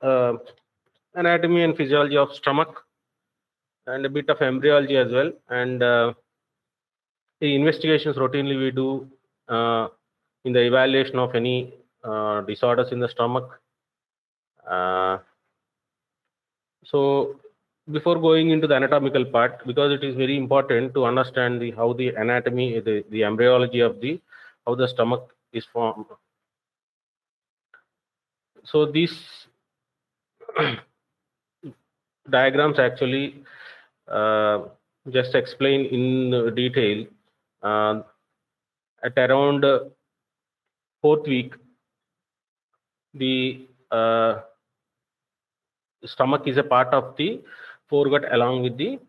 uh, anatomy and physiology of stomach and a bit of embryology as well. And the investigations routinely we do in the evaluation of any disorders in the stomach. So before going into the anatomical part, because it is very important to understand how the anatomy, the embryology of how the stomach is formed. So these diagrams actually just explain in detail at around fourth week, the stomach is a part of the foregut along with the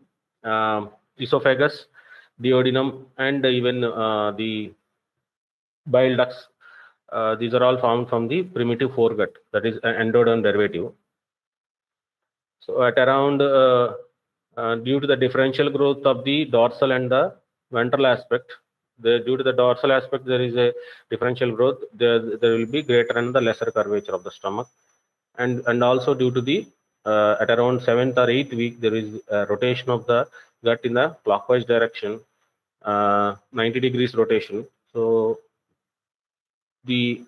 esophagus, duodenum, and even the bile ducts. These are all formed from the primitive foregut, that is endoderm derivative. So at around due to the differential growth of the dorsal and the ventral aspect, due to the dorsal aspect there is a differential growth. There will be greater and the lesser curvature of the stomach, and also due to the at around 7th or 8th week there is a rotation of the gut in the clockwise direction, 90 degrees rotation. So the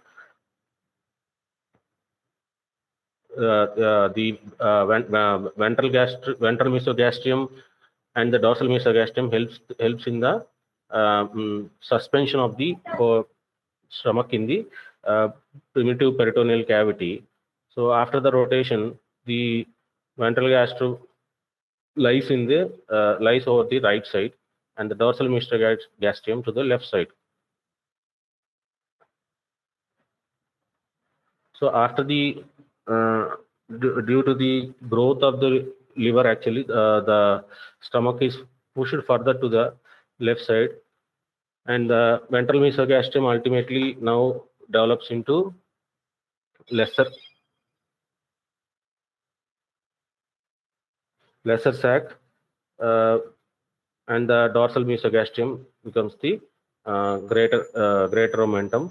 ventral mesogastrium and the dorsal mesogastrium helps in the suspension of the stomach in the primitive peritoneal cavity. So after the rotation, the ventral gastro lies over the right side, and the dorsal mesogastrium to the left side. So after the due to the growth of the liver, actually the stomach is pushed further to the left side, and the ventral mesogastrium ultimately now develops into lesser sac, and the dorsal mesogastrium becomes the greater omentum,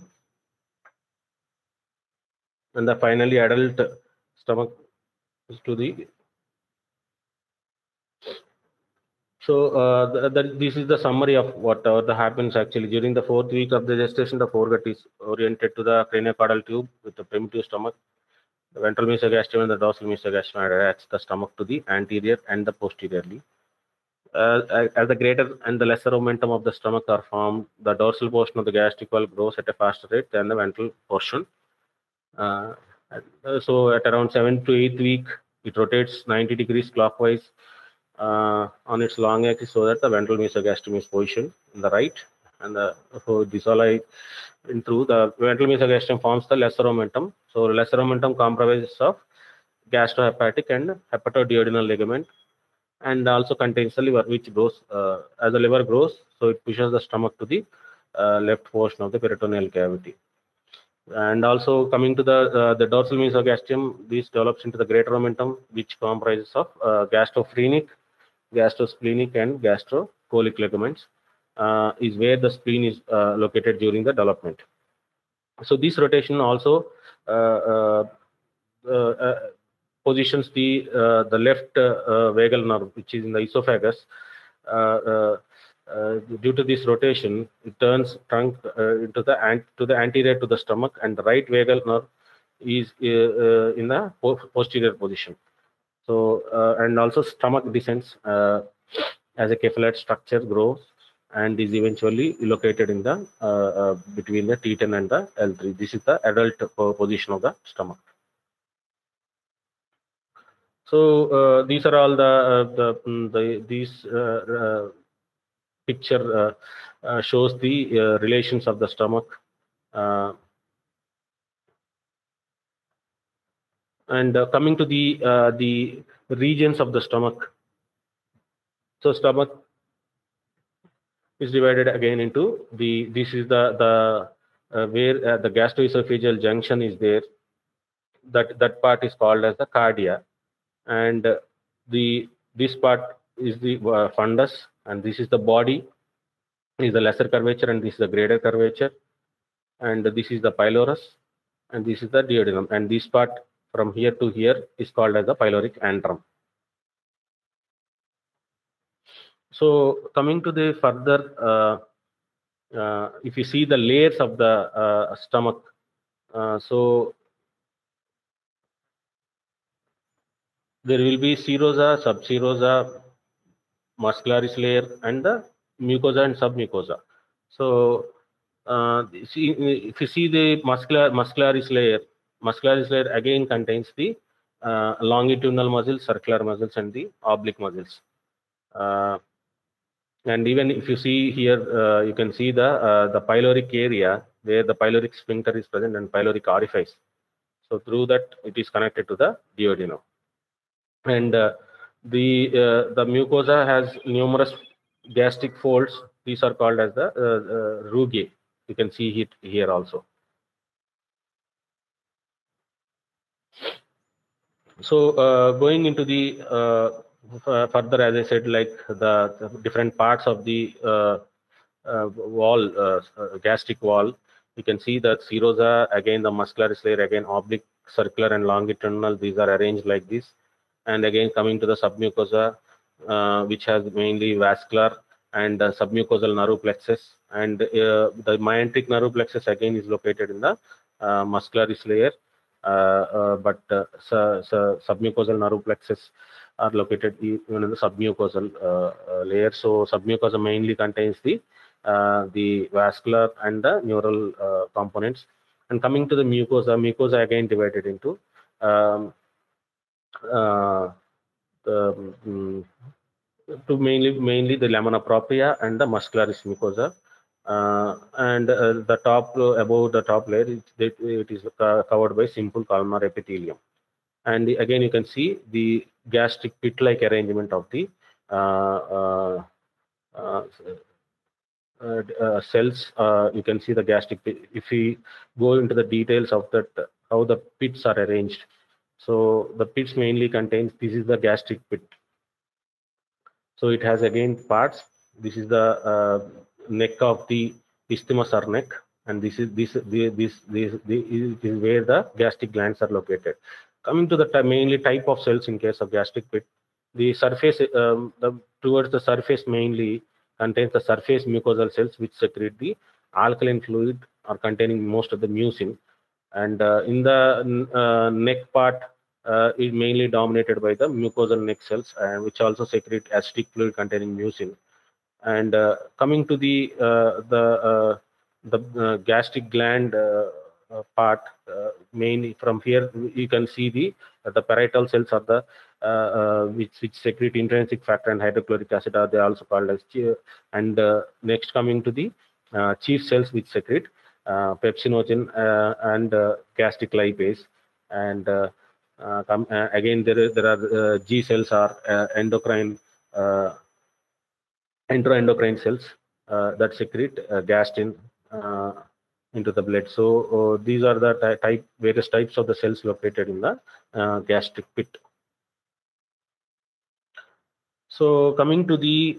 and the finally adult stomach is to the. So this is the summary of whatever happens actually during the fourth week of the gestation. The foregut is oriented to the craniocaudal tube with the primitive stomach. The ventral mesogastrium and the dorsal mesogastrium attach the stomach to the anterior and the posteriorly. As the greater and the lesser omentum of the stomach are formed, the dorsal portion of the gastric wall grows at a faster rate than the ventral portion. So at around 7th to 8th week, it rotates 90 degrees clockwise on its long axis, so that the ventral mesogastrium is positioned in the right, and so this all I went through. The ventral mesogastrium forms the lesser omentum. So lesser omentum comprises of gastrohepatic and hepatoduodenal ligament, and also contains the liver, which grows as the liver grows, so it pushes the stomach to the left portion of the peritoneal cavity. And also coming to the dorsal mesogastrium, this develops into the greater omentum, which comprises of gastrophrenic, gastrosplenic, and gastrocolic ligaments, is where the spleen is located during the development. So this rotation also positions the left vagal nerve, which is in the esophagus. Due to this rotation, it turns trunk to the anterior to the stomach, and the right vagal nerve is in the posterior position. So and also stomach descends as a capillate structure grows and is eventually located in the between the T10 and the L3. This is the adult position of the stomach. So these are all these picture shows the relations of the stomach, and coming to the regions of the stomach. So stomach is divided again into this is the where the gastroesophageal junction is there. That part is called as the cardia, and this part is the fundus, and this is the body, is the lesser curvature, and this is the greater curvature, and this is the pylorus, and this is the duodenum, and this part from here to here is called as the pyloric antrum. So coming to the further, if you see the layers of the stomach, so there will be serosa, subserosa, muscularis layer, and the mucosa and submucosa. So if you see the muscularis layer again contains the longitudinal muscles, circular muscles, and the oblique muscles. And even if you see here, you can see the pyloric area where the pyloric sphincter is present and pyloric orifice. So through that, it is connected to the duodenum. And the mucosa has numerous gastric folds. These are called as the rugae. You can see it here also. So going into the further, as I said, like the different parts of the wall, gastric wall, you can see that serosa, again the muscularis layer, again oblique, circular, and longitudinal. These are arranged like this. And again coming to the submucosa, which has mainly vascular and submucosal nerve plexus, and the myenteric nerve plexus again is located in the muscularis layer, but submucosal nerve plexus are located even in the submucosal layer. So submucosa mainly contains the vascular and the neural components. And coming to the mucosa again divided into to mainly the lamina propria and the muscularis mucosa, and the top above the top layer it is covered by simple columnar epithelium. And again you can see the gastric pit-like arrangement of the cells. You can see the gastric pit. If we go into the details of that, how the pits are arranged. So the pits mainly contains, this is the gastric pit. So it has again parts. This is the neck of the isthmus or neck, and this is where the gastric glands are located. Coming to the mainly type of cells in case of gastric pit, the surface towards the surface mainly contains the surface mucosal cells which secrete the alkaline fluid or containing most of the mucin, and in the neck part is mainly dominated by the mucosal neck cells, which also secrete acidic fluid containing mucin. And coming to the gastric gland part, mainly from here you can see the parietal cells are the which secrete intrinsic factor and hydrochloric acid, are they also called as and next coming to the chief cells which secrete pepsinogen and gastric lipase. And again there are G cells are endocrine enteroendocrine cells that secrete gastrin into the blood. So these are the various types of the cells located in the gastric pit. So coming to the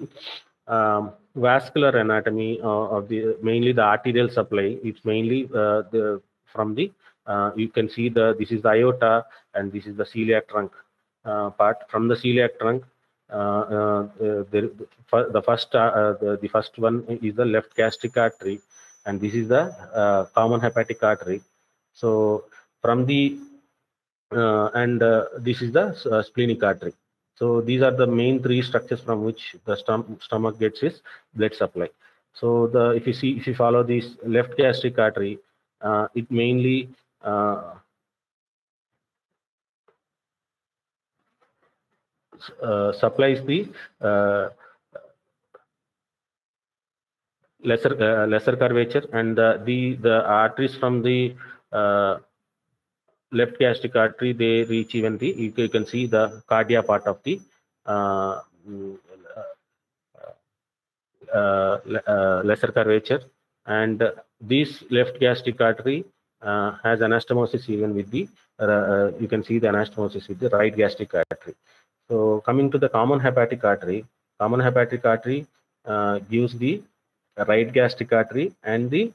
vascular anatomy of the mainly the arterial supply, it's mainly from the you can see this is the aorta and this is the celiac trunk part. From the celiac trunk, the first one is the left gastric artery, and this is the common hepatic artery. So from the this is the splenic artery. So these are the main three structures from which the stomach gets its blood supply. So if you follow this left gastric artery, it mainly supplies the lesser curvature, and the arteries from the left gastric artery, they reach even you can see the cardia part of the lesser curvature, and this left gastric artery has anastomosis even with the you can see the anastomosis with the right gastric artery. So coming to the common hepatic artery gives the right gastric artery and the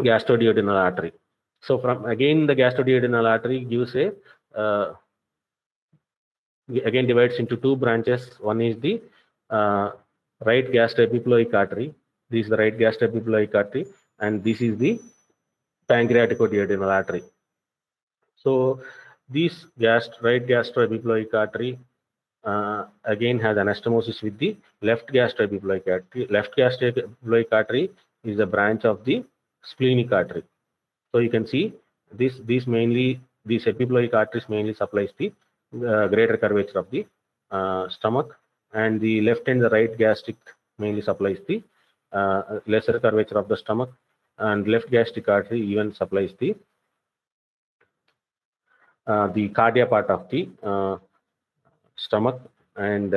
gastroduodenal artery. So from again, the gastroduodenal artery gives a again divides into two branches. One is the right gastroepiploic artery. This is the right gastroepiploic artery, and this is the pancreaticoduodenal artery. So this right gastroepiploic artery again has anastomosis with the left gastroepiploic artery. Left gastroepiploic artery is a branch of the splenic artery. So you can see this these epiploic arteries mainly supplies the greater curvature of the stomach, and the left and the right gastric mainly supplies the lesser curvature of the stomach, and left gastric artery even supplies the cardia part of the stomach. And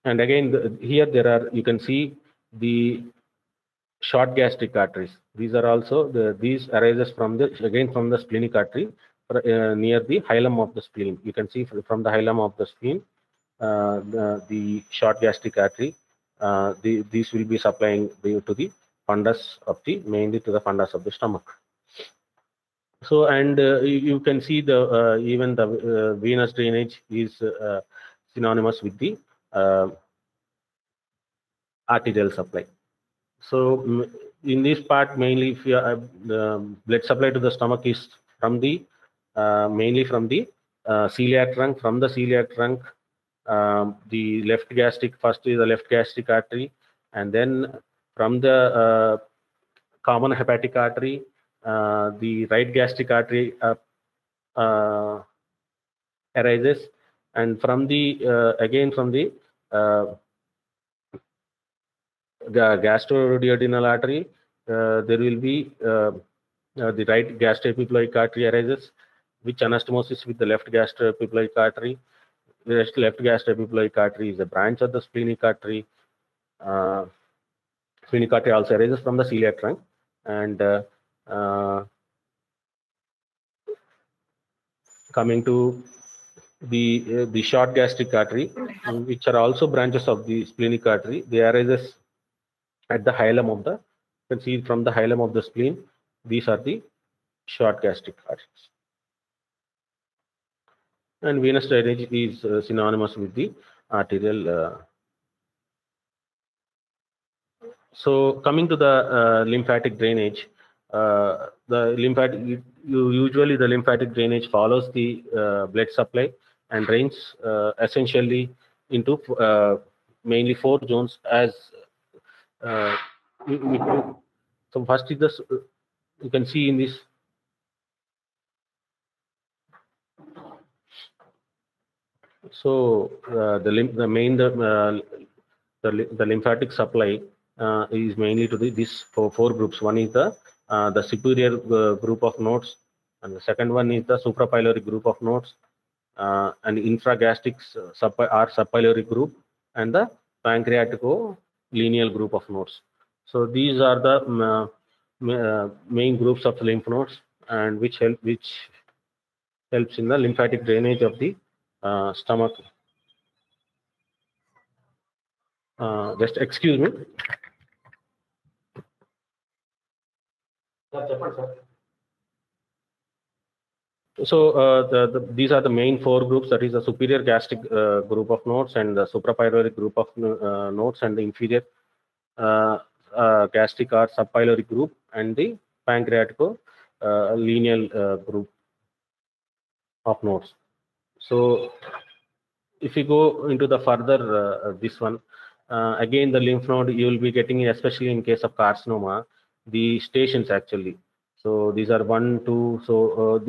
again here there are, you can see the short gastric arteries. These are also these arises from the again from the splenic artery near the hilum of the spleen. You can see from the hilum of the spleen the short gastric artery. These will be supplying to the fundus of the mainly to the fundus of the stomach. So, and you can see the even the venous drainage is synonymous with the arterial supply. So in this part, mainly if you the blood supply to the stomach is from the mainly from the celiac trunk. From the celiac trunk, the left gastric, first is the left gastric artery, and then from the common hepatic artery, the right gastric artery arises, and from the again from the gastroduodenal artery, there will be the right gastroepiploic artery arises, which anastomosis with the left gastroepiploic artery. The left gastroepiploic artery is a branch of the splenic artery. Splenic artery also arises from the celiac trunk, and coming to the short gastric artery, which are also branches of the splenic artery. They arises at the hilum of the, you can see from the hilum of the spleen. These are the short gastric arteries. And venous drainage is synonymous with the arterial. So coming to the lymphatic drainage, usually the lymphatic drainage follows the blood supply and drains essentially into mainly 4 zones. As so first is this, you can see in this. So the lymphatic supply is mainly to these four groups. One is the superior group of nodes, and the second one is the suprapyloric group of nodes, and infragastric subpyloric group, and the pancreatico-lineal group of nodes. So these are the main groups of lymph nodes, and which helps in the lymphatic drainage of the stomach. Just excuse me. So these are the main 4 groups. That is the superior gastric group of nodes, and the suprapyloric group of nodes, and the inferior gastric or subpyloric group, and the pancreatico lineal group of nodes. So if you go into the further this one, again the lymph node, you will be getting, especially in case of carcinoma, the stations actually. So these are 1, 2. So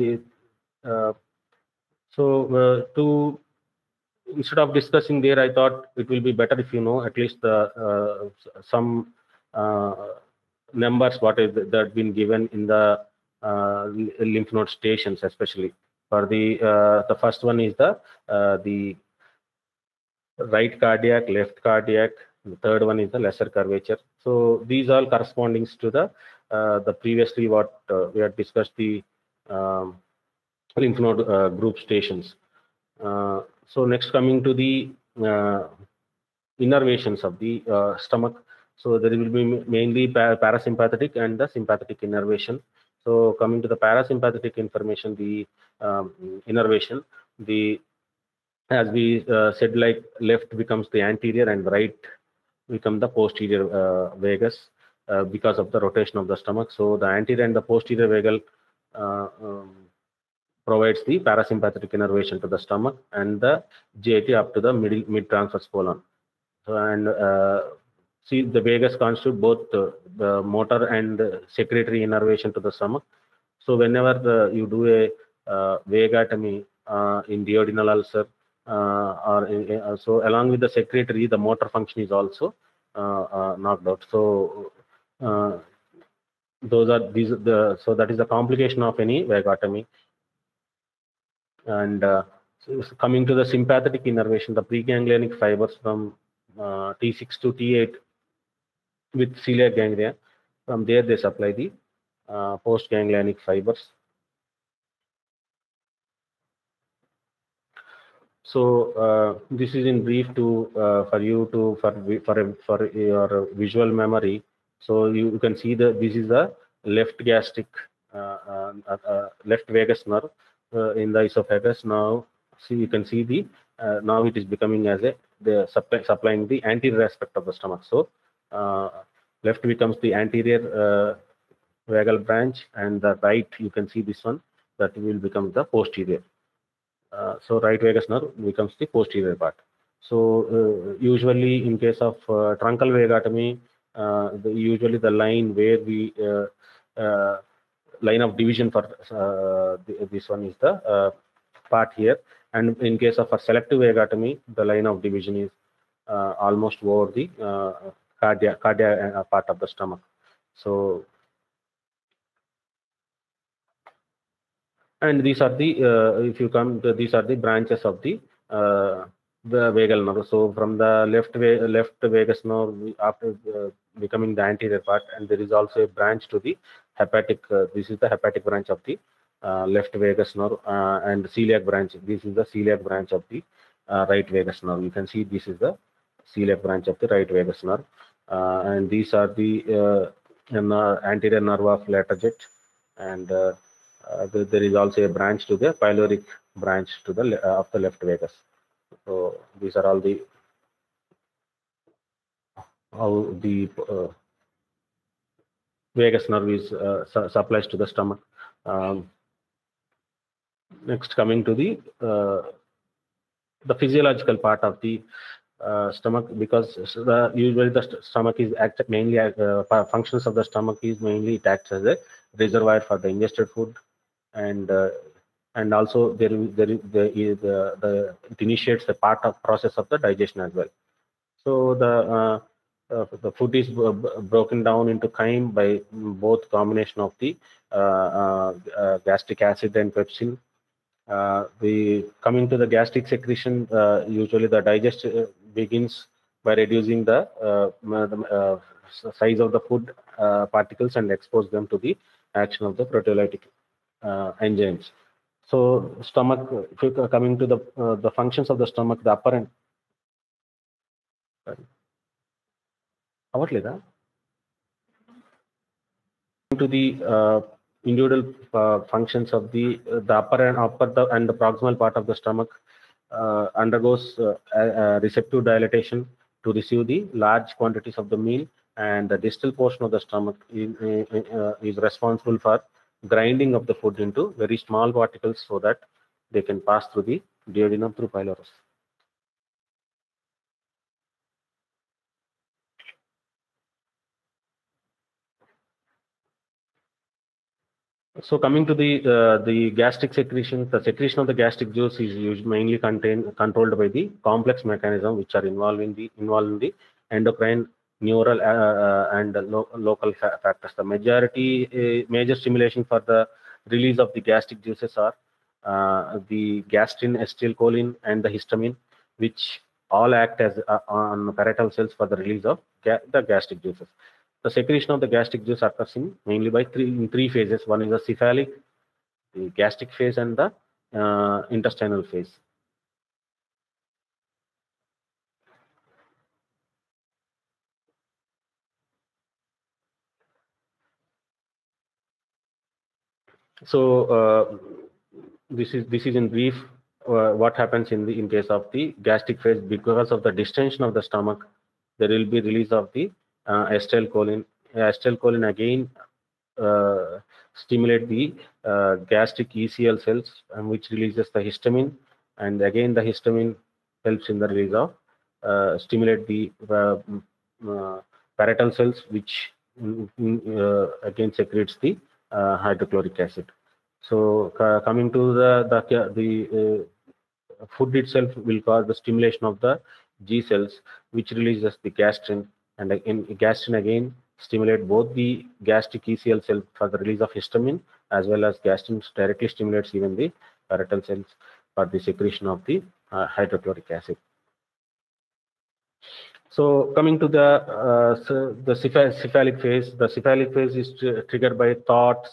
to instead of discussing there, I thought it will be better if you know at least the some numbers what is that been given in the lymph node stations, especially for the first one is the right cardiac, left cardiac. The third one is the lesser curvature. So these all corresponding to the previously what we had discussed, the lymph node group stations. So next, coming to the innervations of the stomach. So there will be mainly parasympathetic and the sympathetic innervation. So coming to the parasympathetic information, the innervation, the as we said, like left becomes the anterior and right become the posterior vagus because of the rotation of the stomach. So the anterior and the posterior vagal provides the parasympathetic innervation to the stomach and the GIT up to the mid transverse colon. So, and see, the vagus constitute both the motor and secretory innervation to the stomach. So whenever you do a vagotomy in duodenal ulcer, so along with the secretory, the motor function is also knocked out. So those are these so that is the complication of any vagotomy. And so coming to the sympathetic innervation, the preganglionic fibers from T6 to T8 with celiac ganglia, from there they supply the postganglionic fibers. So this is in brief to for you to for your visual memory. So you can see that this is the left gastric left vagus nerve in the esophagus. Now see, you can see the now it is becoming as a supplying the anterior aspect of the stomach. So left becomes the anterior vagal branch, and the right, you can see this one, that will become the posterior. So right vagus nerve becomes the posterior part. So usually in case of truncal vagotomy, usually the line where we line of division for this one is the part here, and in case of a selective vagotomy, the line of division is almost over the cardiac part of the stomach. So, and these are the if you come to, these are the branches of the vagal nerve. So from the left vagus nerve, after becoming the anterior part, and there is also a branch to the hepatic. This is the hepatic branch of the left vagus nerve, and celiac branch. This is the celiac branch of the right vagus nerve. You can see this is the celiac branch of the right vagus nerve, and these are the anterior nerve of Laterjet, and there is also a branch to the pyloric branch to the of the left vagus. So these are all the how the vagus nerve is supplies to the stomach. Next, coming to the physiological part of the stomach, because usually the stomach is mainly functions of the stomach is mainly it acts as a reservoir for the ingested food, and also it initiates the part of process of the digestion as well. So the food is broken down into chyme by both combination of the gastric acid and pepsin. The coming to the gastric secretion, usually the digestion begins by reducing the size of the food particles and expose them to the action of the proteolytic enzymes. So stomach, coming to the functions of the stomach, the upper and to the individual functions of the upper and the proximal part of the stomach undergoes receptive dilatation to receive the large quantities of the meal, and the distal portion of the stomach is responsible for grinding of the food into very small particles so that they can pass through the duodenum through pylorus. So coming to the gastric secretion, the secretion of the gastric juice is mainly controlled by the complex mechanism which are involved in the endocrine, neural, and local factors. The major stimulation for the release of the gastric juices are the gastrin, acetylcholine, and the histamine, which all act as on parietal cells for the release of the gastric juices. The secretion of the gastric juice occurs mainly by three phases. One is the cephalic, the gastric phase, and the intestinal phase. So this is in brief what happens in case of the gastric phase. Because of the distension of the stomach, there will be release of the acetylcholine. Acetylcholine again stimulate the gastric ECL cells, which releases the histamine, and again the histamine helps in the release of stimulate the parietal cells, which again secretes the hydrochloric acid. So coming to the food itself will cause the stimulation of the G cells, which releases the gastrin, and in gastrin again stimulate both the gastric ECL cell for the release of histamine, as well as gastrin directly stimulates even the parietal cells for the secretion of the hydrochloric acid. So coming to the cephalic phase, the cephalic phase is triggered by thought,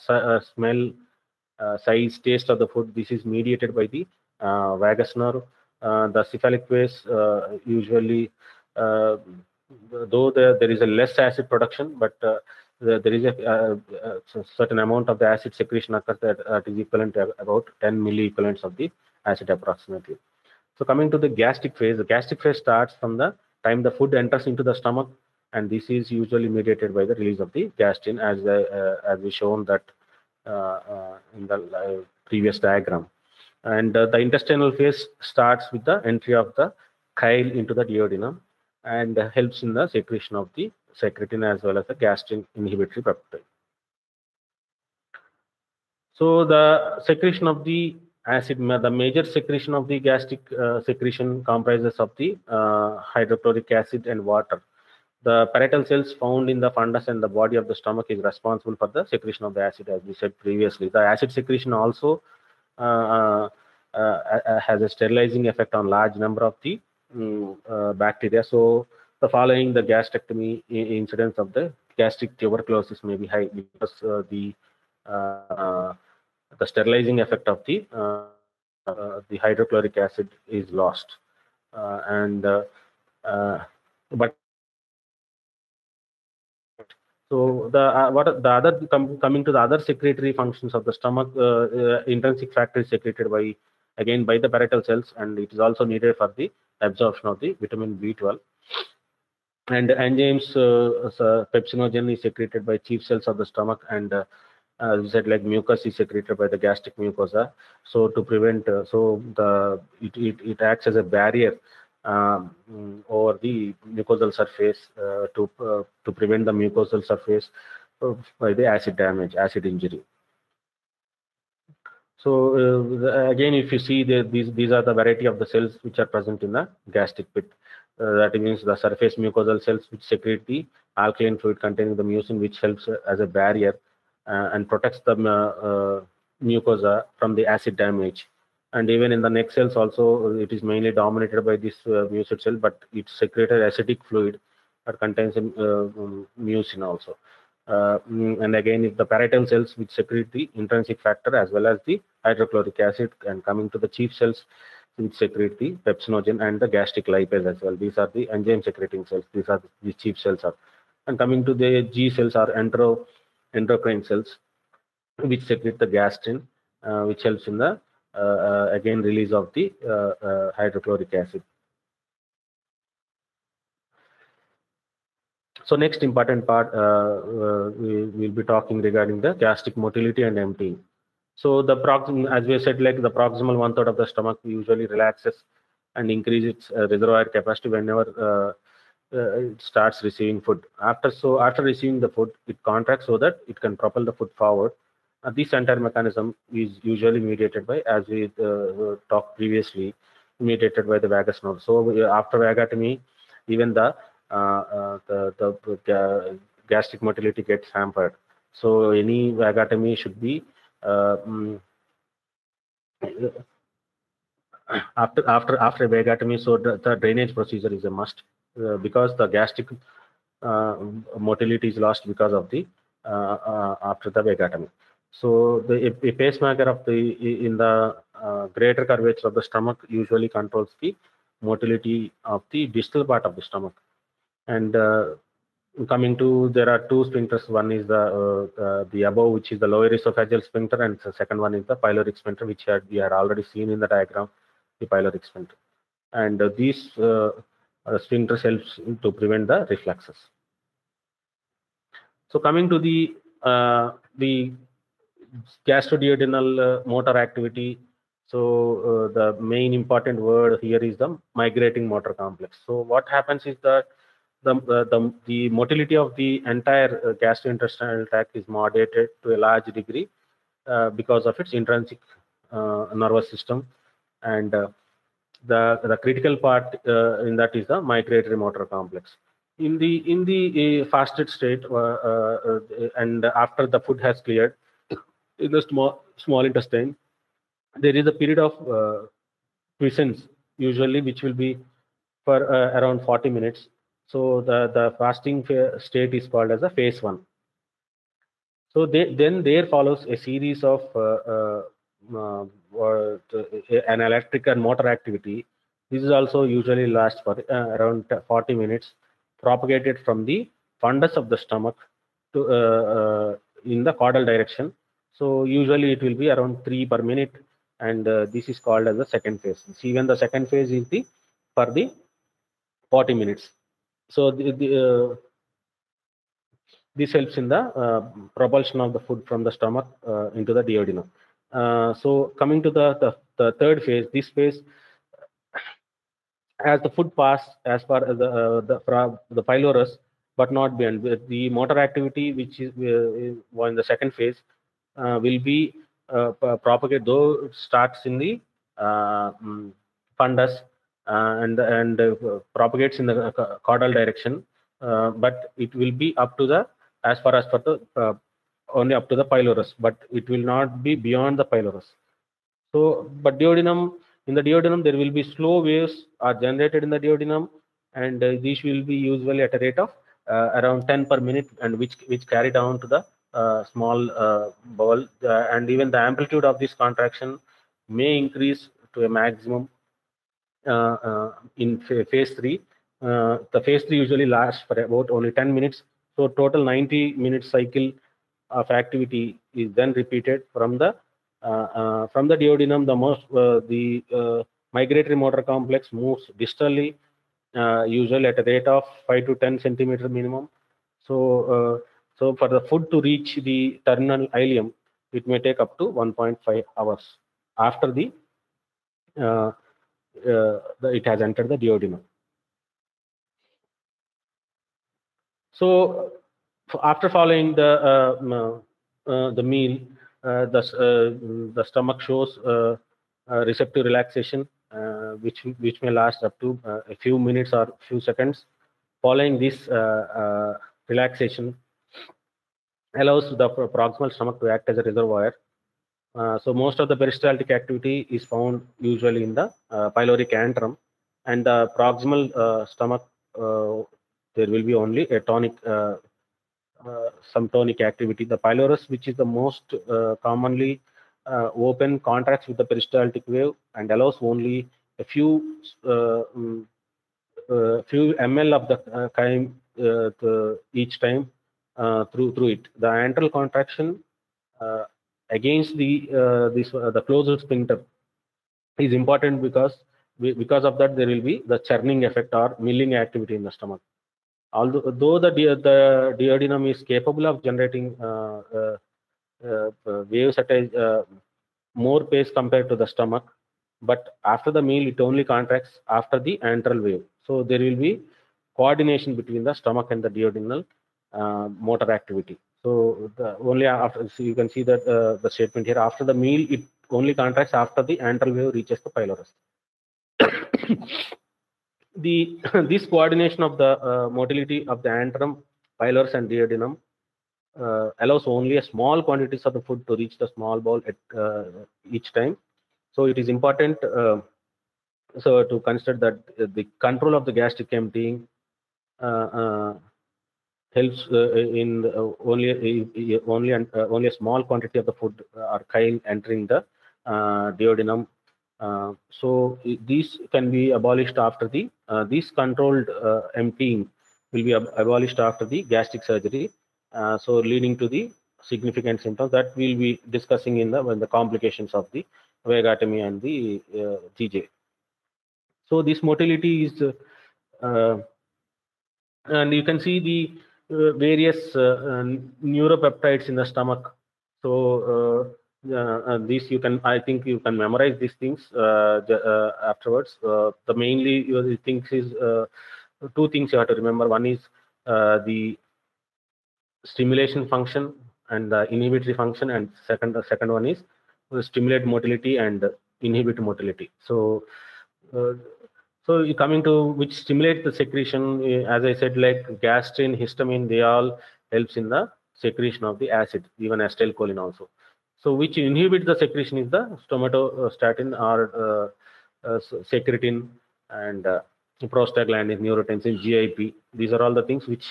smell, size, taste of the food. This is mediated by the vagus nerve. The cephalic phase usually, though there is a less acid production, but there is a certain amount of the acid secretion occurs that is equivalent to about 10 milliequivalents of the acid approximately. So coming to the gastric phase, the gastric phase starts from the time the food enters into the stomach, and this is usually mediated by the release of the gastrin, as we shown that in the previous diagram. And the intestinal phase starts with the entry of the chyle into the duodenum, and helps in the secretion of the secretin as well as the gastrin inhibitory peptide. So the secretion of the acid, the major secretion of the gastric secretion comprises of the hydrochloric acid and water. The parietal cells found in the fundus and the body of the stomach is responsible for the secretion of the acid, as we said previously. The acid secretion also has a sterilizing effect on large number of the bacteria. So the following the gastrectomy, incidence of the gastric tuberculosis may be high, because the sterilizing effect of the hydrochloric acid is lost, but so coming to the other secretory functions of the stomach, intrinsic factor is secreted by the parietal cells, and it is also needed for the absorption of the vitamin B12. And enzymes, pepsinogen is secreted by chief cells of the stomach, and as we said, like mucus is secreted by the gastric mucosa. So to prevent, it acts as a barrier over the mucosal surface to prevent the mucosal surface by the acid damage, acid injury. So again, if you see these are the variety of the cells which are present in the gastric pit. That means the surface mucosal cells which secrete the alkaline fluid containing the mucin, which helps as a barrier and protects the mucosa from the acid damage. And even in the neck cells also, it is mainly dominated by this mucin cell, but it secreted acidic fluid that contains mucin also. And again, if the parietal cells which secrete the intrinsic factor as well as the hydrochloric acid, and coming to the chief cells which secrete the pepsinogen and the gastric lipase as well. These are the enzyme secreting cells. These are the chief cells are. And coming to the G cells are endocrine cells which secrete the gastrin, which helps in the again release of the hydrochloric acid. So next important part, we will be talking regarding the gastric motility and emptying. So as we said, like the proximal 1/3 of the stomach usually relaxes and increases its reservoir capacity whenever it starts receiving food. After receiving the food, it contracts so that it can propel the food forward. This entire mechanism is usually mediated by, as we talked previously, mediated by the vagus nerve. So after vagotomy, even the gastric motility gets hampered. So any vagotomy should be after vagotomy. So the drainage procedure is a must, because the gastric motility is lost because of the after the vagotomy. So a pacemaker in the greater curvature of the stomach usually controls the motility of the distal part of the stomach. And coming to, there are two sphincters. One is the above, which is the lower esophageal sphincter, and the second one is the pyloric sphincter, which we had already seen in the diagram, the pyloric sphincter. And these sphincters helps to prevent the refluxes. So coming to the gastroduodenal motor activity. So the main important word here is the migrating motor complex. So what happens is that the motility of the entire gastrointestinal tract is moderated to a large degree because of its intrinsic nervous system, and the critical part in that is the migratory motor complex. In the fasted state, and after the food has cleared in the small intestine, there is a period of quiescence usually, which will be for around 40 minutes. So the fasting state is called as a phase 1. So then there follows a series of an electric and motor activity. This is also usually lasts for around 40 minutes, propagated from the fundus of the stomach to in the caudal direction. So usually it will be around 3 per minute, and this is called as the second phase. See, even the second phase is for the 40 minutes. So this helps in the propulsion of the food from the stomach into the duodenum. So coming to the third phase, this phase, as the food passes as far as the pylorus, but not beyond, the motor activity, which is in the second phase, will be propagated, though it starts in the fundus and propagates in the caudal direction, but it will be up to the, as far as for the only up to the pylorus, but it will not be beyond the pylorus. So, but duodenum, in the duodenum, there will be slow waves are generated in the duodenum, and these will be usually at a rate of around 10 per minute, and which carry down to the small bowel, and even the amplitude of this contraction may increase to a maximum in phase 3. The phase 3 usually lasts for about only 10 minutes. So total 90-minute cycle of activity is then repeated from the duodenum. The migratory motor complex moves distally, usually at a rate of 5 to 10 centimeter minimum. So for the food to reach the terminal ileum, it may take up to 1.5 hours after it has entered the duodenum. So after following the meal, the stomach shows receptive relaxation, which may last up to a few minutes or few seconds. Following this relaxation allows the proximal stomach to act as a reservoir. So most of the peristaltic activity is found usually in the pyloric antrum, and the proximal stomach, there will be only a tonic, some tonic activity. The pylorus, which is the most commonly open, contracts with the peristaltic wave and allows only a few ml of the chyme each time through it. The antral contraction against the closed sphincter is important because of that there will be the churning effect or milling activity in the stomach. Although the duodenum is capable of generating waves at a more pace compared to the stomach, but after the meal it only contracts after the antral wave. So there will be coordination between the stomach and the duodenal motor activity. So only after, so you can see that the statement here, after the meal it only contracts after the antral wave reaches the pylorus. This coordination of the motility of the antrum, pylorus, and duodenum allows only a small quantities of the food to reach the small bowel at each time. So it is important so to consider that the control of the gastric emptying helps in only a small quantity of the food or chyme entering the duodenum. So these can be abolished after the this controlled emptying will be abolished after the gastric surgery. So leading to the significant symptoms that we'll be discussing in the complications of the vagotomy and the GJ. So this motility is, and you can see the various neuropeptides in the stomach. So these you can, I think you can memorize these things afterwards. The mainly things is two things you have to remember. One is the stimulation function and the inhibitory function, and the second one is stimulate motility and inhibit motility. So so coming to which stimulate the secretion, as I said, like gastrin, histamine, they all helps in the secretion of the acid, even acetylcholine also. So which inhibit the secretion is the somatostatin or secretin and prostaglandin, neurotensin, GIP. These are all the things which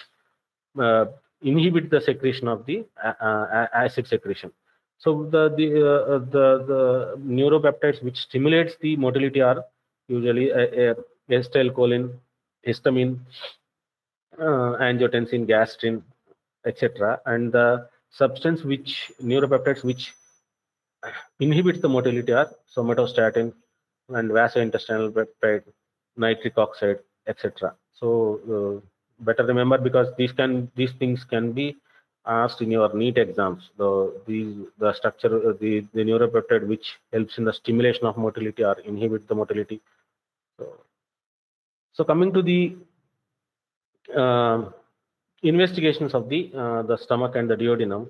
inhibit the secretion of the acid secretion. So the neuropeptides which stimulates the motility are usually acetylcholine, histamine, angiotensin, gastrin, etc. And the substance which neuropeptides which inhibits the motility are somatostatin and vasointestinal peptide, nitric oxide, etc. So better remember, because these things can be asked in your NEET exams. The structure, the neuropeptide which helps in the stimulation of motility or inhibit the motility. So coming to the investigations of the stomach and the duodenum.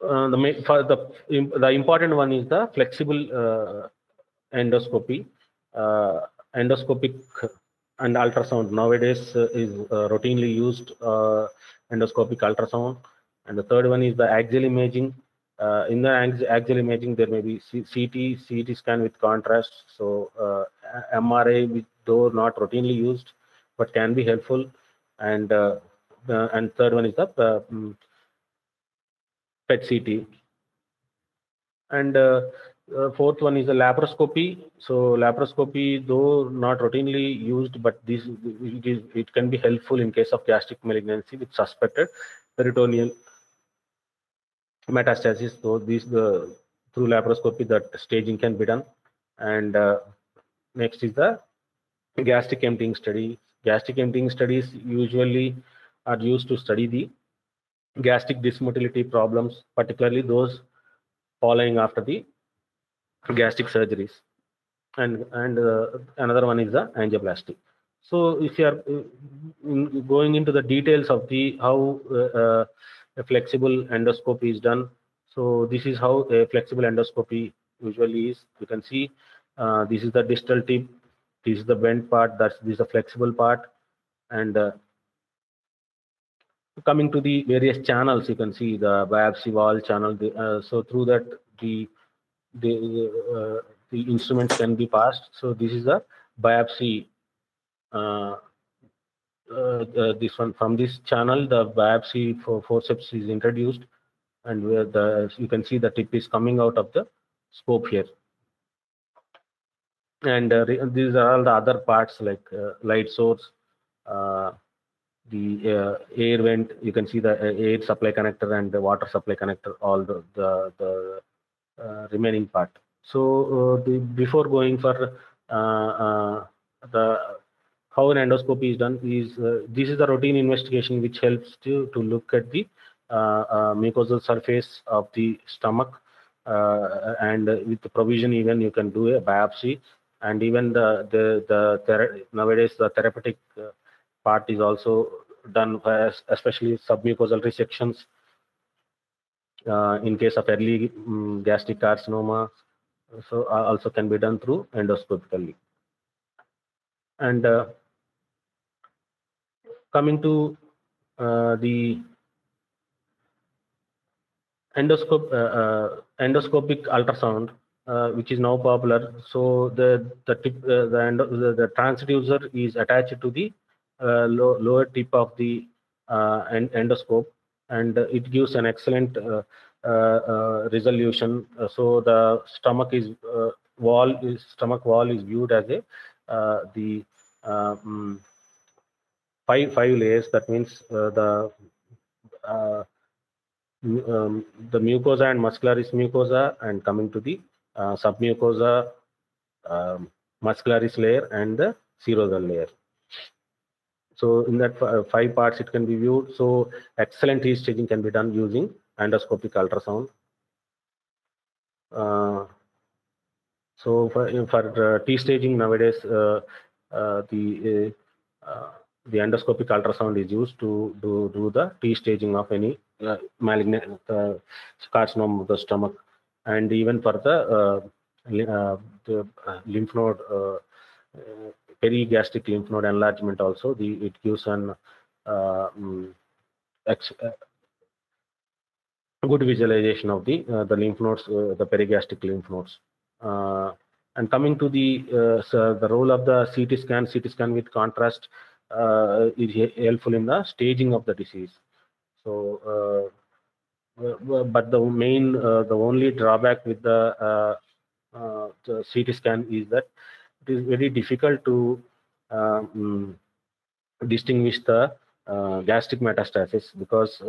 The important one is the flexible endoscopy. Endoscopic and ultrasound nowadays is routinely used, endoscopic ultrasound. And the third one is the axial imaging. In the axial imaging, there may be CT scan with contrast. So MRI, though not routinely used, but can be helpful. And third one is the PET CT. And fourth one is the laparoscopy. So laparoscopy, though not routinely used, but it can be helpful in case of gastric malignancy with suspected peritoneal metastasis. So through laparoscopy that staging can be done. And next is the gastric emptying study. Gastric emptying studies usually are used to study the gastric dysmotility problems, particularly those following after the gastric surgeries. And another one is the angioplasty. So if you are going into the details of how a flexible endoscopy is done, so this is how a flexible endoscopy usually is. You can see this is the distal tip, this is the bent part, this is the flexible part. And coming to the various channels, you can see the biopsy wall channel. So through that the instruments can be passed. So this is the biopsy. This one, from this channel, the biopsy for forceps is introduced, and where you can see the tip is coming out of the scope here. And these are all the other parts like light source, the air vent. You can see the air supply connector and the water supply connector, all the remaining part. So before going for how an endoscopy is done, this is the routine investigation which helps to look at the mucosal surface of the stomach, and with the provision even you can do a biopsy. And even nowadays the therapeutic part is also done, especially submucosal resections in case of early gastric carcinoma. So also can be done through endoscopically. And coming to the endoscopic ultrasound, which is now popular. So the transducer is attached to the lower tip of the endoscope, and it gives an excellent resolution. So the stomach wall is viewed as a the five layers. That means the mucosa and muscularis mucosa, and coming to the submucosa, muscularis layer, and the serosal layer. So in that five parts it can be viewed. So excellent T staging can be done using endoscopic ultrasound. So for T staging nowadays, the endoscopic ultrasound is used to do the T staging of any malignant carcinoma of the stomach, and even for the lymph node, perigastric lymph node enlargement also, it gives an good visualization of the lymph nodes, the perigastric lymph nodes. And coming to the role of the CT scan with contrast is helpful in the staging of the disease. So, but the only drawback with the CT scan is that it is very difficult to distinguish the gastric metastasis, because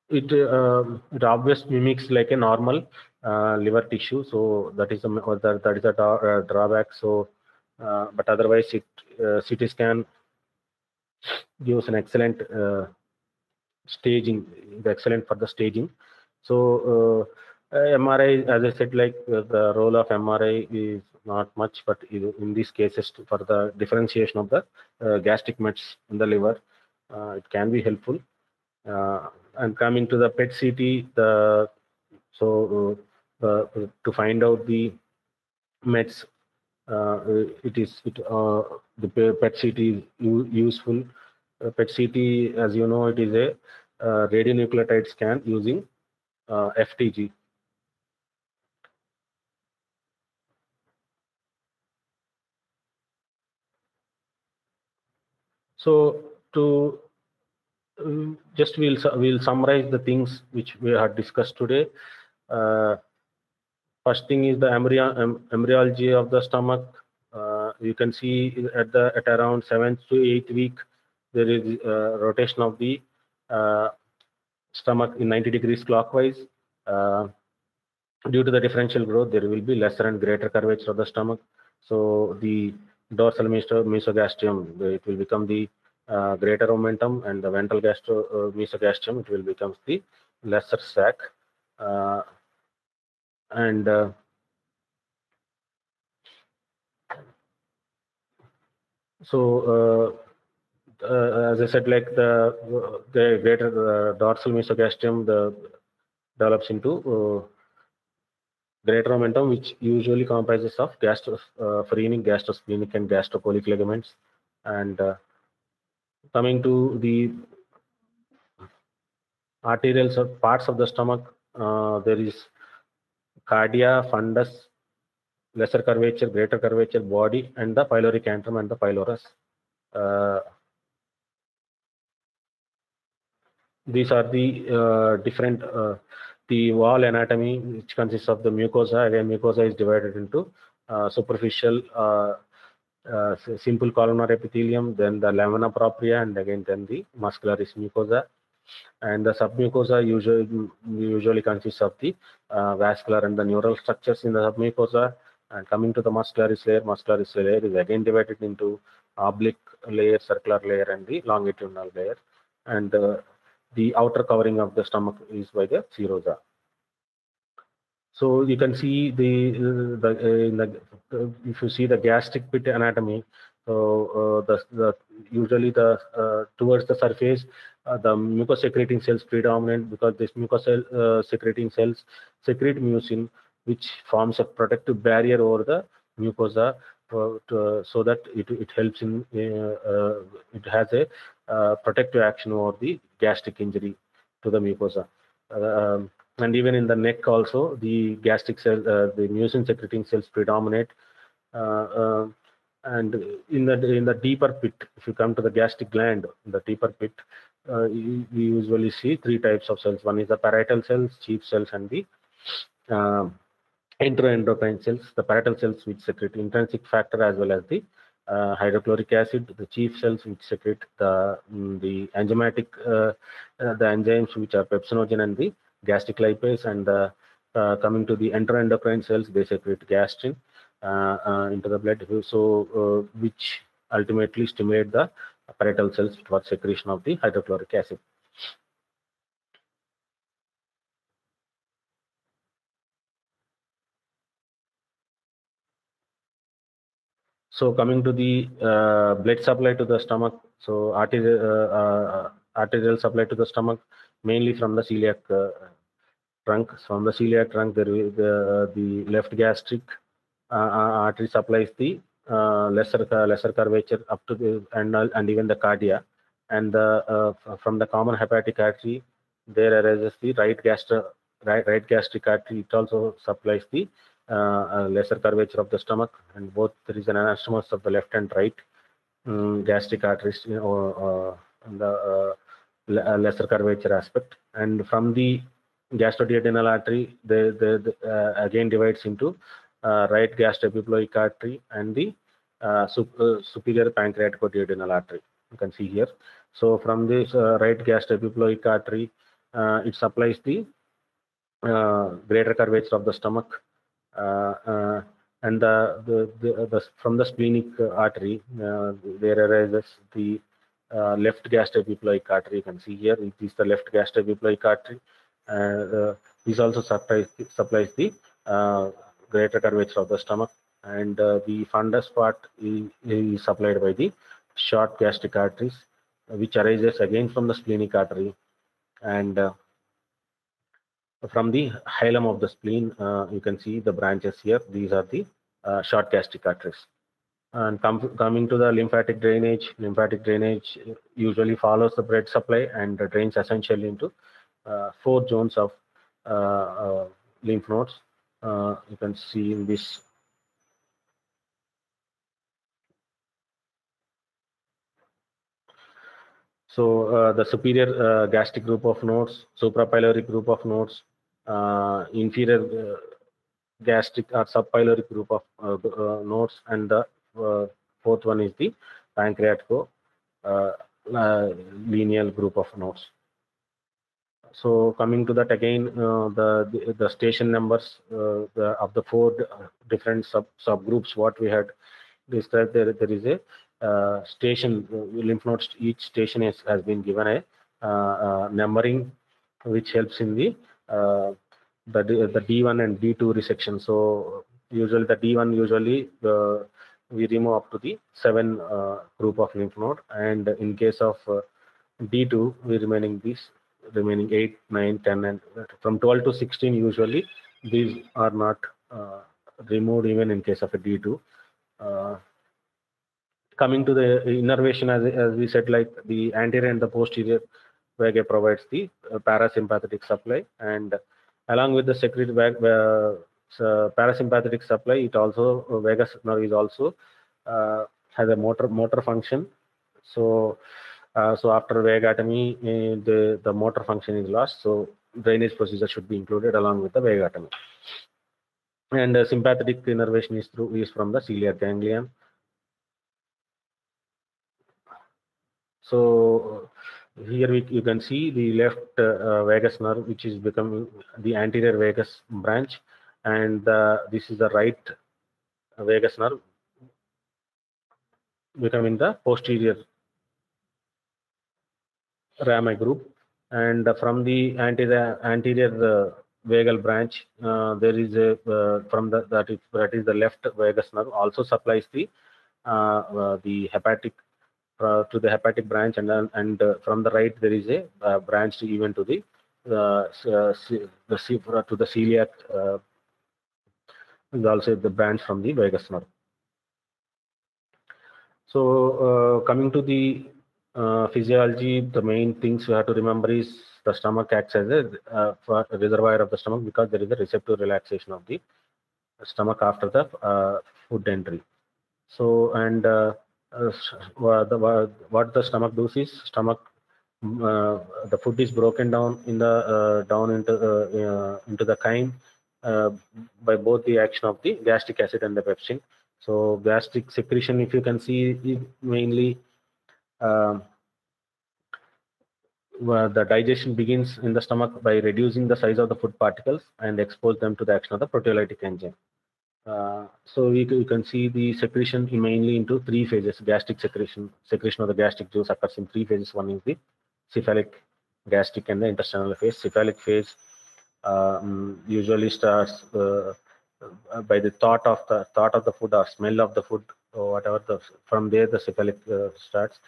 it obviously mimics like a normal liver tissue, so that is a drawback. So, but otherwise, CT scan gives an excellent staging, excellent for the staging. So MRI, as I said, like the role of MRI is not much, but in these cases for the differentiation of the gastric mets in the liver, it can be helpful. And coming to the PET CT, to find out the mets, the PET CT is useful. PET CT, as you know, it is a radionuclide scan using FTG. So to just we'll summarize the things which we had discussed today. First thing is the embryology of the stomach. You can see at around 7th to 8th week there is rotation of the stomach in 90 degrees clockwise. Due to the differential growth, there will be lesser and greater curvature of the stomach. So the dorsal mesogastrium, it will become the greater omentum, and the ventral mesogastrium, it will become the lesser sac. And so as I said, like the greater dorsal mesogastrium develops into greater omentum, which usually comprises of phrenic, gastrosplenic, and gastrocolic ligaments. And coming to the arterial parts of the stomach, there is cardia, fundus, lesser curvature, greater curvature, body, and the pyloric antrum and the pylorus. These are the different the wall anatomy, which consists of the mucosa. Again, mucosa is divided into superficial simple columnar epithelium, then the lamina propria, and again then the muscularis mucosa. And the submucosa usually consists of the vascular and the neural structures in the submucosa. And coming to the muscularis layer is again divided into oblique layer, circular layer, and the longitudinal layer. And the outer covering of the stomach is by the serosa. So you can see if you see the gastric pit anatomy, so usually towards the surface, the mucosecreting cells predominant, because this secreting cells secrete mucin, which forms a protective barrier over the mucosa, so that it helps in it has a protective action over the gastric injury to the mucosa. And even in the neck also, the gastric cell, the mucin secreting cells predominate. And in the deeper pit, if you come to the gastric gland, in the deeper pit, we usually see three types of cells. One is the parietal cells, chief cells, and the enteroendocrine cells, the parietal cells which secrete intrinsic factor as well as the hydrochloric acid, the chief cells which secrete the enzymatic the enzymes which are pepsinogen and the gastric lipase, and coming to the enteroendocrine cells, they secrete gastrin into the blood, so which ultimately stimulate the parietal cells for secretion of the hydrochloric acid. So coming to the blood supply to the stomach, so arterial supply to the stomach mainly from the celiac trunk. From the celiac trunk, the left gastric artery supplies the lesser curvature up to the and even the cardia, and from the common hepatic artery, there arises the right gastric artery. It also supplies the lesser curvature of the stomach, and both there is an anastomos of the left and right gastric arteries, in the lesser curvature aspect. And from the gastroduodenal artery, the again divides into right gastroepiploic artery and the superior pancreaticoduodenal artery. You can see here. So from this right gastroepiploic artery, it supplies the greater curvature of the stomach, and from the splenic artery, there arises the left gastroepiploic artery. You can see here, it is the left gastroepiploic artery. This also supplies the greater curvature of the stomach, and the fundus part is supplied by the short gastric arteries, which arises again from the splenic artery, and from the hilum of the spleen, you can see the branches here. These are the short gastric arteries. And coming to the lymphatic drainage usually follows the blood supply and drains essentially into 4 zones of lymph nodes. You can see in this. So the superior gastric group of nodes, suprapyloric group of nodes, inferior gastric or subpyloric group of nodes, and the fourth one is the pancreatico lineal group of nodes. So coming to that again, the station numbers of the 4 different subgroups what we had described, there is a station lymph nodes. Each station has been given a numbering which helps in the D1 and D2 resection. So usually the D1 we remove up to the 7 group of lymph node, and in case of D2 we remaining 8, 9, 10, and from 12 to 16 usually these are not removed even in case of a D2. Coming to the innervation, as we said, like the anterior and the posterior vaga provides the parasympathetic supply, and along with the secretory parasympathetic supply, it also vagus nerve is also has a motor function. So after vagotomy, the motor function is lost. So drainage procedure should be included along with the vagotomy. And sympathetic innervation is from the celiac ganglion. So here you can see the left vagus nerve, which is becoming the anterior vagus branch, and this is the right vagus nerve becoming the posterior rami group. And from the anterior vagal branch, there is a that is the left vagus nerve also supplies the hepatic to the hepatic branch, and from the right there is a branch even to the celiac is also the branch from the vagus nerve. So coming to the physiology, the main things we have to remember is the stomach acts as a reservoir of the stomach, because there is a receptive relaxation of the stomach after the food entry. So, and what the stomach does is the food is broken down in the into the chyme, by both the action of the gastric acid and the pepsin. So gastric secretion, if you can see, is mainly where the digestion begins in the stomach by reducing the size of the food particles and expose them to the action of the proteolytic enzyme. So you can see the secretion mainly into three phases. Gastric secretion of the gastric juice occurs in three phases. One is the cephalic, gastric, and the intestinal phase. Cephalic phase usually starts by the thought of the food or smell of the food or whatever. From there the cephalic starts.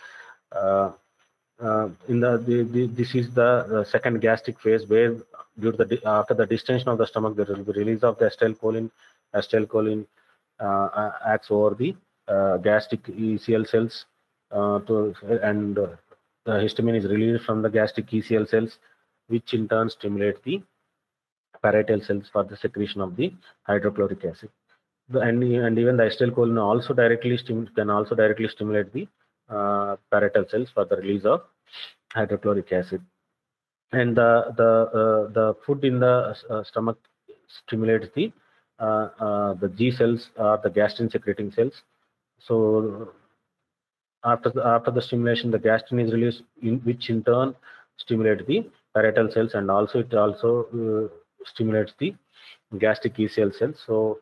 This is the second gastric phase, where due to after the distension of the stomach, there will be release of the acetylcholine. Acetylcholine acts over the gastric ECL cells, and the histamine is released from the gastric ECL cells, which in turn stimulate the parietal cells for the secretion of the hydrochloric acid. And even the acetylcholine also can also directly stimulate the parietal cells for the release of hydrochloric acid. And the food in the stomach stimulates the G cells, or the gastrin secreting cells. So after the stimulation, the gastrin is released, which in turn stimulates the parietal cells, and also it also stimulates the gastric ECL cells. So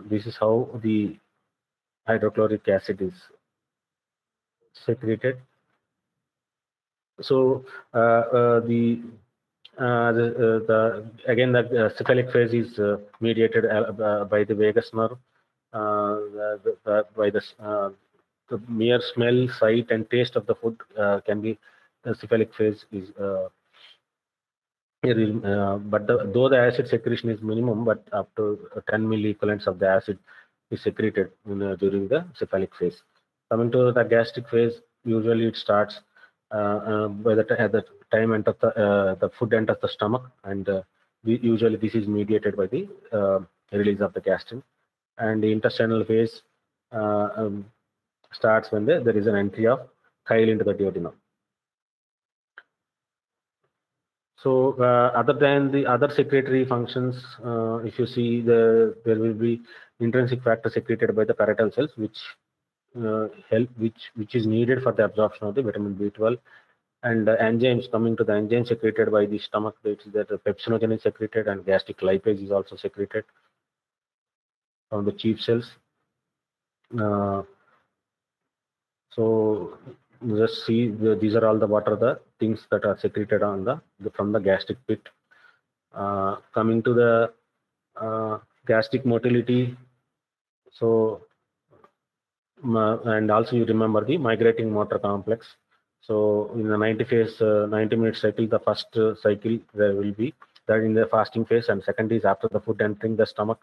this is how the hydrochloric acid is secreted. So again the cephalic phase is mediated by the vagus nerve. By the mere smell, sight, and taste of the food can be the cephalic phase is. But though the acid secretion is minimum, but up to 10 milliequivalents of the acid is secreted during the cephalic phase. Coming to the gastric phase, usually it starts by at the time the food enters the stomach, and usually this is mediated by the release of the gastrin. And the intestinal phase starts when there is an entry of chyle into the duodenum. So other than the other secretory functions, if you see, there will be intrinsic factor secreted by the parietal cells, which which is needed for the absorption of the vitamin B12. And enzymes, coming to the enzymes secreted by the stomach, that the pepsinogen is secreted, and gastric lipase is also secreted from the chief cells. So just see, these are all what are the things that are secreted on from the gastric pit. Coming to the gastric motility, so and also you remember the migrating motor complex. So in the 90-minute cycle, the first cycle there will be that in the fasting phase, and second is after the food entering the stomach,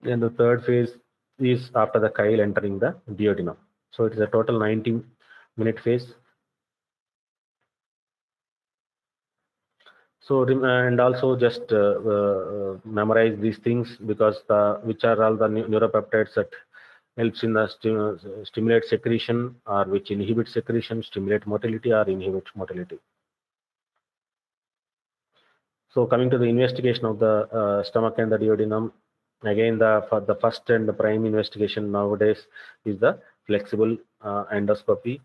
and the third phase is after the chyle entering the duodenum. So it is a total 90-minute phase. So and also just memorize these things, because which are all the neuropeptides that helps in the stimulate secretion, or which inhibit secretion, stimulate motility, or inhibit motility. So coming to the investigation of the stomach and the duodenum, again for the first and the prime investigation nowadays is the flexible endoscopy,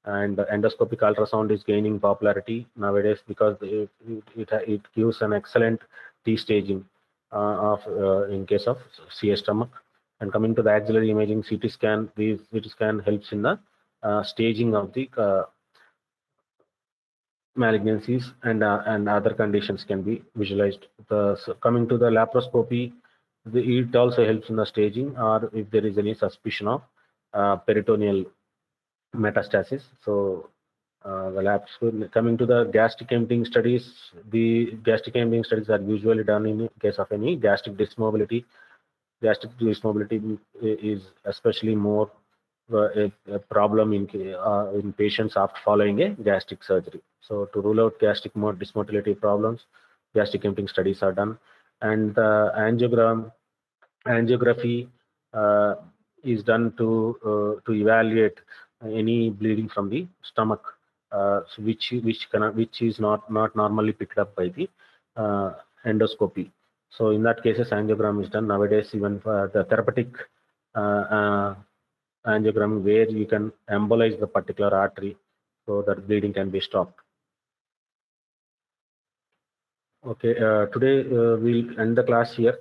and the endoscopic ultrasound is gaining popularity nowadays because it gives an excellent T-staging in case of CS stomach. And coming to the axillary imaging, CT scan, the CT scan helps in the staging of the malignancies, and other conditions can be visualized. Coming to the laparoscopy, it also helps in the staging, or if there is any suspicion of peritoneal metastasis. So the laparoscopy. Coming to the gastric emptying studies, the gastric emptying studies are usually done in case of any gastric dysmobility. Gastric dysmobility is especially more a problem in patients after following a gastric surgery. So to rule out gastric dysmotility problems, gastric emptying studies are done, and angiography is done to evaluate any bleeding from the stomach, which is not normally picked up by the endoscopy. So in that cases, angiogram is done nowadays. Even for the therapeutic angiogram, where you can embolize the particular artery so that bleeding can be stopped. Okay, today we'll end the class here.